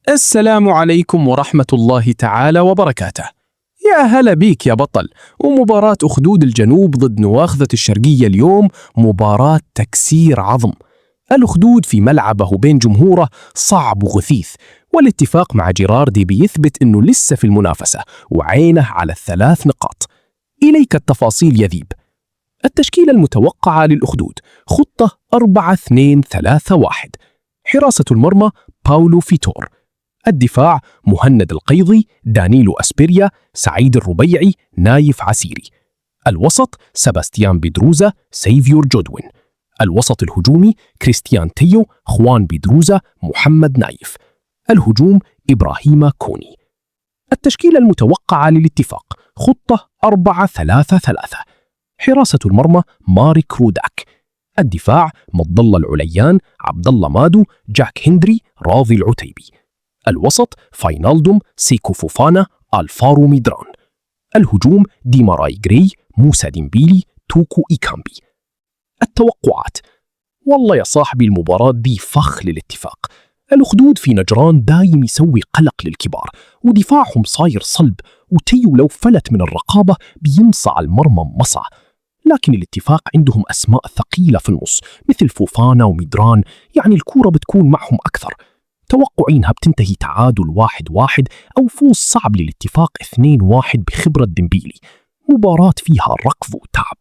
السلام عليكم ورحمة الله تعالى وبركاته. يا هلا بيك يا بطل. ومباراة أخدود الجنوب ضد نواخذة الشرقية اليوم مباراة تكسير عظم. الأخدود في ملعبه بين جمهوره صعب وغثيث، والاتفاق مع جيراردي بيثبت أنه لسه في المنافسة وعينه على الثلاث نقاط. إليك التفاصيل يذيب. التشكيلة المتوقعة للأخدود: خطة 4-2-3-1. حراسة المرمى باولو فيتور. الدفاع: مهند القيضي، دانيلو أسبيريا، سعيد الربيعي، نايف عسيري. الوسط: سباستيان بيدروزا، سيفيور جودوين. الوسط الهجومي: كريستيان تيو، خوان بيدروزا، محمد نايف. الهجوم: إبراهيم كوني. التشكيلة المتوقعة للاتفاق: خطة 4-3-3. حراسة المرمى: مارك روداك. الدفاع: مضى الله العليان، عبد الله مادو، جاك هندري، راضي العتيبي. الوسط: فاينالدوم، سيكو فوفانا، الفارو ميدران. الهجوم: ديماراي جري، موسى ديمبيلي، توكو إيكامبي. التوقعات: والله يا صاحبي المباراة دي فخ للاتفاق. الأخدود في نجران دايم يسوي قلق للكبار، ودفاعهم صاير صلب، وتيو لو فلت من الرقابة بينصع المرمى مصع. لكن الاتفاق عندهم أسماء ثقيلة في النص مثل فوفانا وميدران، يعني الكورة بتكون معهم أكثر. توقعينها بتنتهي تعادل 1-1 أو فوز صعب للاتفاق 2-1 بخبرة ديمبيلي. مباراة فيها ركض وتعب.